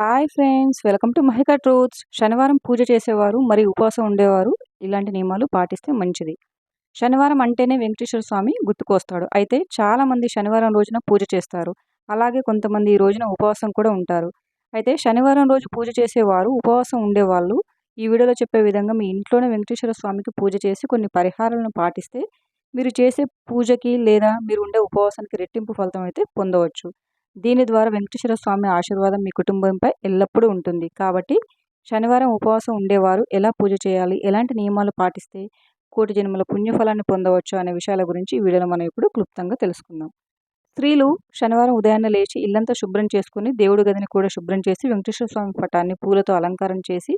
Hi friends, welcome to Mahika truths. శనివారం పూజ చేసేవారు మరియు ఉపవాసం ఉండేవారు ఇలాంటి నియమాలు పాటిస్తే మంచిది. శనివారం అంటేనే వెంకటేశ్వర స్వామి గుర్తుకొస్తాడు. అయితే చాలామంది శనివారం రోజున పూజ చేస్తారు. అలాగే కొంతమంది ఈ రోజున ఉపవాసం కూడా ఉంటారు. అయితే శనివారం రోజు పూజ చేసేవారు, ఉపవాసం ఉండేవాళ్ళు ఈ వీడియోలో చెప్పే విధంగా మీ ఇంట్లోనే వెంకటేశ్వర స్వామికి పూజ చేసి కొన్ని పరిహారాలను పాటిస్తే మీరు చేసే పూజకి లేదా మీరు ఉండే ఉపవాసానికి రెట్టింపు ఫలితం అయితే పొందవచ్చు. దీని ద్వారా వెంకటేశ్వర స్వామి ఆశీర్వాదం మీ కుటుంబంపై ఎల్లప్పుడూ ఉంటుంది. కాబట్టి శనివారం ఉపవాసం ఉండేవారు ఎలా పూజ చేయాలి, ఎలాంటి నియమాలు పాటిస్తే కోటి జన్మల పుణ్యఫలాన్ని పొందవచ్చు అనే విషయాల గురించి ఈ వీడియోలో మనం ఇప్పుడు క్లుప్తంగా తెలుసుకుందాం. స్త్రీలు శనివారం ఉదయాన్నే లేచి ఇల్లంతా శుభ్రం చేసుకుని దేవుడి గదిని కూడా శుభ్రం చేసి వెంకటేశ్వర స్వామి పటాన్ని పూలతో అలంకారం చేసి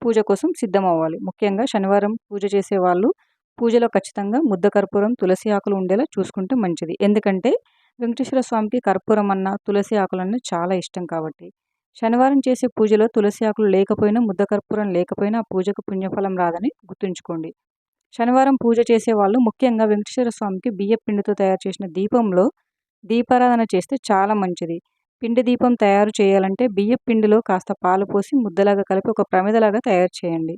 పూజ కోసం సిద్ధమవ్వాలి. ముఖ్యంగా శనివారం పూజ చేసేవాళ్ళు పూజలో ఖచ్చితంగా ముద్ద కర్పూరం, తులసి ఆకులు ఉండేలా చూసుకుంటే మంచిది. ఎందుకంటే వెంకటేశ్వర స్వామికి కర్పూరం అన్న, తులసి ఆకులన్న చాలా ఇష్టం కాబట్టి. శనివారం చేసే పూజలో తులసి ఆకులు లేకపోయినా, ముద్ద కర్పూరం లేకపోయినా ఆ పూజకు పుణ్యఫలం రాదని గుర్తుంచుకోండి. శనివారం పూజ చేసేవాళ్ళు ముఖ్యంగా వెంకటేశ్వర స్వామికి బియ్యపు పిండితో తయారు చేసిన దీపంలో దీపారాధన చేస్తే చాలా మంచిది. పిండి దీపం తయారు చేయాలంటే బియ్యపు పిండిలో కాస్త పాలు పోసి ముద్దలాగా కలిపి ఒక ప్రమిదలాగా తయారు చేయండి.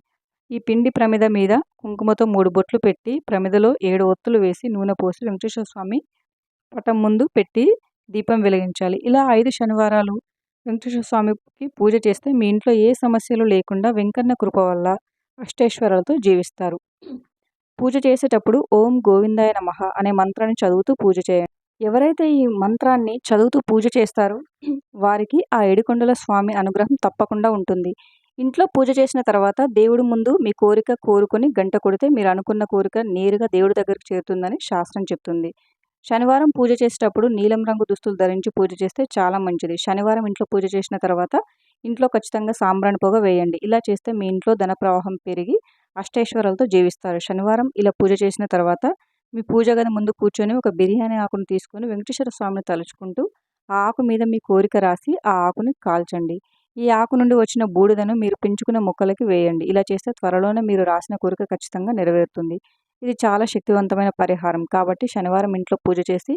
ఈ పిండి ప్రమిద మీద కుంకుమతో 3 బొట్లు పెట్టి ప్రమిదలో 7 ఒత్తులు వేసి నూనె పోసి వెంకటేశ్వర స్వామి పటం ముందు పెట్టి దీపం వెలిగించాలి. ఇలా 5 శనివారాలు వెంకటేశ్వర స్వామికి పూజ చేస్తే మీ ఇంట్లో ఏ సమస్యలు లేకుండా వెంకన్న కృప వల్ల అష్టైశ్వర్యాలతో జీవిస్తారు. పూజ చేసేటప్పుడు ఓం గోవిందాయ నమః అనే మంత్రాన్ని చదువుతూ పూజ చేయండి. ఎవరైతే ఈ మంత్రాన్ని చదువుతూ పూజ చేస్తారో వారికి ఆ ఏడుకొండల స్వామి అనుగ్రహం తప్పకుండా ఉంటుంది. ఇంట్లో పూజ చేసిన తర్వాత దేవుడి ముందు మీ కోరిక కోరుకొని గంట కొడితే మీరు అనుకున్న కోరిక నేరుగా దేవుడి దగ్గరికి చేరుతుందని శాస్త్రం చెప్తుంది. శనివారం పూజ చేసేటప్పుడు నీలం రంగు దుస్తులు ధరించి పూజ చేస్తే చాలా మంచిది. శనివారం ఇంట్లో పూజ చేసిన తర్వాత ఇంట్లో ఖచ్చితంగా సాంబ్రాణి పొగ వేయండి. ఇలా చేస్తే మీ ఇంట్లో ధన ప్రవాహం పెరిగి అష్టైశ్వర్యాలతో జీవిస్తారు. శనివారం ఇలా పూజ చేసిన తర్వాత మీ పూజ గది ముందు కూర్చొని ఒక బిర్యానీ ఆకును తీసుకొని వెంకటేశ్వర స్వామిని తలుచుకుంటూ ఆ ఆకు మీద మీ కోరిక రాసి ఆ ఆకుని కాల్చండి. ఈ ఆకు నుండి వచ్చిన బూడిదను మీరు పెంచుకున్న మొక్కలకి వేయండి. ఇలా చేస్తే త్వరలోనే మీరు రాసిన కోరిక ఖచ్చితంగా నెరవేరుతుంది. ఇది చాలా శక్తివంతమైన పరిహారం కాబట్టి శనివారం ఇంట్లో పూజ చేసి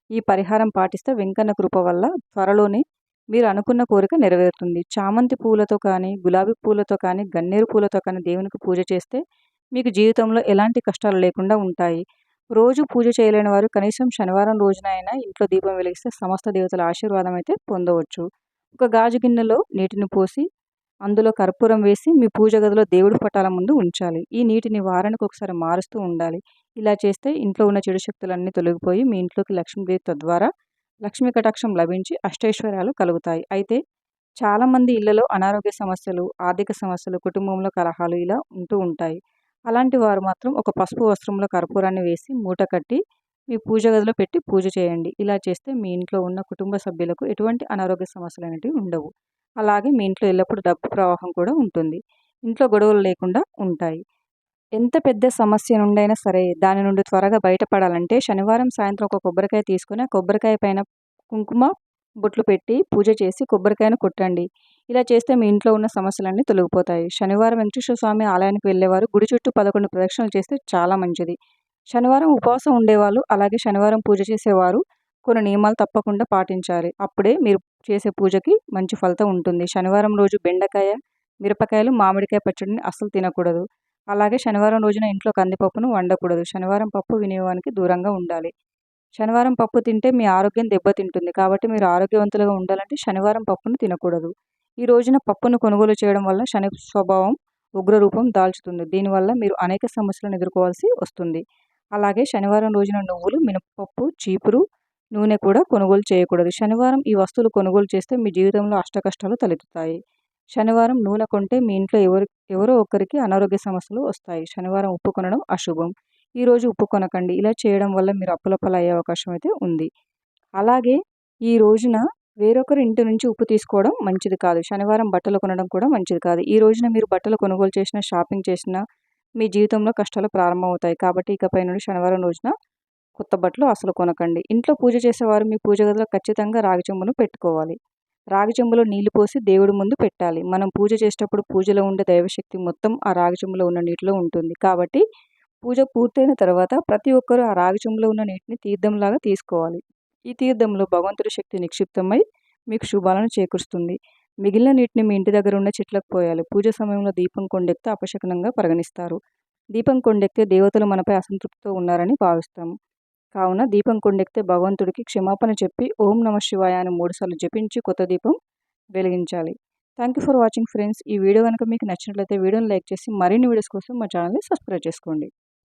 ఈ పరిహారం పాటిస్తే వెంకన్న కృప వల్ల త్వరలోనే మీరు అనుకున్న కోరిక నెరవేరుతుంది. చామంతి పూలతో కానీ, గులాబీ పూలతో కానీ, గన్నేరు పూలతో కానీ దేవునికి పూజ చేస్తే మీకు జీవితంలో ఎలాంటి కష్టాలు లేకుండా ఉంటాయి. రోజు పూజ చేయలేని వారు కనీసం శనివారం రోజున అయినా ఇంట్లో దీపం వెలిగిస్తే సమస్త దేవతల ఆశీర్వాదం అయితే పొందవచ్చు. ఒక గాజు గిన్నెలో నీటిని పోసి అందులో కర్పూరం వేసి మీ పూజ గదిలో దేవుడి పటాల ముందు ఉంచాలి. ఈ నీటిని వారానికి ఒకసారి మారుస్తూ ఉండాలి. ఇలా చేస్తే ఇంట్లో ఉన్న చెడు శక్తులన్నీ తొలగిపోయి మీ ఇంట్లోకి లక్ష్మీదేవి తద్వారా లక్ష్మీ కటాక్షం లభించి అష్టైశ్వర్యాలు కలుగుతాయి. అయితే చాలామంది ఇళ్లలో అనారోగ్య సమస్యలు, ఆర్థిక సమస్యలు, కుటుంబంలో కలహాలు ఇలా ఉంటూ ఉంటాయి. అలాంటి వారు మాత్రం ఒక పసుపు వస్త్రంలో కర్పూరాన్ని వేసి మూట కట్టి మీ పూజ గదిలో పెట్టి పూజ చేయండి. ఇలా చేస్తే మీ ఇంట్లో ఉన్న కుటుంబ సభ్యులకు ఎటువంటి అనారోగ్య సమస్యలు అనేటివి ఉండవు. అలాగే మీ ఇంట్లో ఎల్లప్పుడూ డబ్బు ప్రవాహం కూడా ఉంటుంది. ఇంట్లో గొడవలు లేకుండా ఉంటాయి. ఎంత పెద్ద సమస్య నుండైనా సరే దాని నుండి త్వరగా బయటపడాలంటే శనివారం సాయంత్రం ఒక కొబ్బరికాయ తీసుకొని ఆ కొబ్బరికాయ పైన కుంకుమ బొట్లు పెట్టి పూజ చేసి కొబ్బరికాయను కొట్టండి. ఇలా చేస్తే మీ ఇంట్లో ఉన్న సమస్యలన్నీ తొలగిపోతాయి. శనివారం వెంకటేశ్వర స్వామి ఆలయానికి వెళ్ళేవారు గుడి చుట్టూ 11 ప్రదక్షిణలు చేస్తే చాలా మంచిది. శనివారం ఉపవాసం ఉండేవాళ్ళు అలాగే శనివారం పూజ చేసేవారు కొన్ని నియమాలు తప్పకుండా పాటించాలి. అప్పుడే మీరు చేసే పూజకి మంచి ఫలితం ఉంటుంది. శనివారం రోజు బెండకాయ, మిరపకాయలు, మామిడికాయ పచ్చడిని అస్సలు తినకూడదు. అలాగే శనివారం రోజున ఇంట్లో కందిపప్పును వండకూడదు. శనివారం పప్పు వినియోగానికి దూరంగా ఉండాలి. శనివారం పప్పు తింటే మీ ఆరోగ్యం దెబ్బతింటుంది. కాబట్టి మీరు ఆరోగ్యవంతులుగా ఉండాలంటే శనివారం పప్పును తినకూడదు. ఈ రోజున పప్పును కొనుగోలు చేయడం వల్ల శని స్వభావం ఉగ్రరూపం దాల్చుతుంది. దీనివల్ల మీరు అనేక సమస్యలను ఎదుర్కోవాల్సి వస్తుంది. అలాగే శనివారం రోజున నువ్వులు, మినపప్పు, చీపురు, నూనె కూడా కొనుగోలు చేయకూడదు. శనివారం ఈ వస్తువులు కొనుగోలు చేస్తే మీ జీవితంలో అష్టకష్టాలు తలెత్తుతాయి. శనివారం నూనె కొంటే మీ ఇంట్లో ఎవరో ఒకరికి అనారోగ్య సమస్యలు వస్తాయి. శనివారం ఉప్పు కొనడం అశుభం. ఈరోజు ఉప్పు కొనకండి. ఇలా చేయడం వల్ల మీరు అప్పుల అయ్యే అవకాశం అయితే ఉంది. అలాగే ఈ రోజున వేరొకరి ఇంటి నుంచి ఉప్పు తీసుకోవడం మంచిది కాదు. శనివారం బట్టలు కొనడం కూడా మంచిది కాదు. ఈ రోజున మీరు బట్టలు కొనుగోలు చేసినా, షాపింగ్ చేసినా మీ జీవితంలో కష్టాలు ప్రారంభమవుతాయి. కాబట్టి ఇకపై నుండి శనివారం రోజున కొత్త బట్టలు అసలు కొనకండి. ఇంట్లో పూజ చేసేవారు మీ పూజ గదిలో ఖచ్చితంగా రాగి చెంబును పెట్టుకోవాలి. రాగి చెంబులో నీళ్లు పోసి దేవుడి ముందు పెట్టాలి. మనం పూజ చేసేటప్పుడు పూజలో ఉండే దైవశక్తి మొత్తం ఆ రాగి చెంబులో ఉన్న నీటిలో ఉంటుంది. కాబట్టి పూజ పూర్తయిన తర్వాత ప్రతి ఒక్కరూ ఆ రాగి చెంబులో ఉన్న నీటిని తీర్థంలాగా తీసుకోవాలి. ఈ తీర్థంలో భగవంతుడి శక్తి నిక్షిప్తమై మీకు శుభాలను చేకూరుస్తుంది. మిగిలిన నీటిని మీ ఇంటి దగ్గర ఉన్న చెట్లకు పోయాలి. పూజ సమయంలో దీపం కొండెక్కితే అపశకునంగా పరిగణిస్తారు. దీపం కొండెక్కితే దేవతలు మనపై అసంతృప్తితో ఉన్నారని భావిస్తాము. కావున దీపం కొండెక్కితే భగవంతుడికి క్షమాపణ చెప్పి ఓం నమః శివాయ అని 3 సార్లు జపించి కొత్త దీపం వెలిగించాలి. Thank you for watching friends. ఈ వీడియో కనుక మీకు నచ్చినట్లయితే వీడియోని లైక్ చేసి మరిన్ని వీడియోస్ కోసం మా ఛానల్ని సబ్స్క్రైబ్ చేసుకోండి.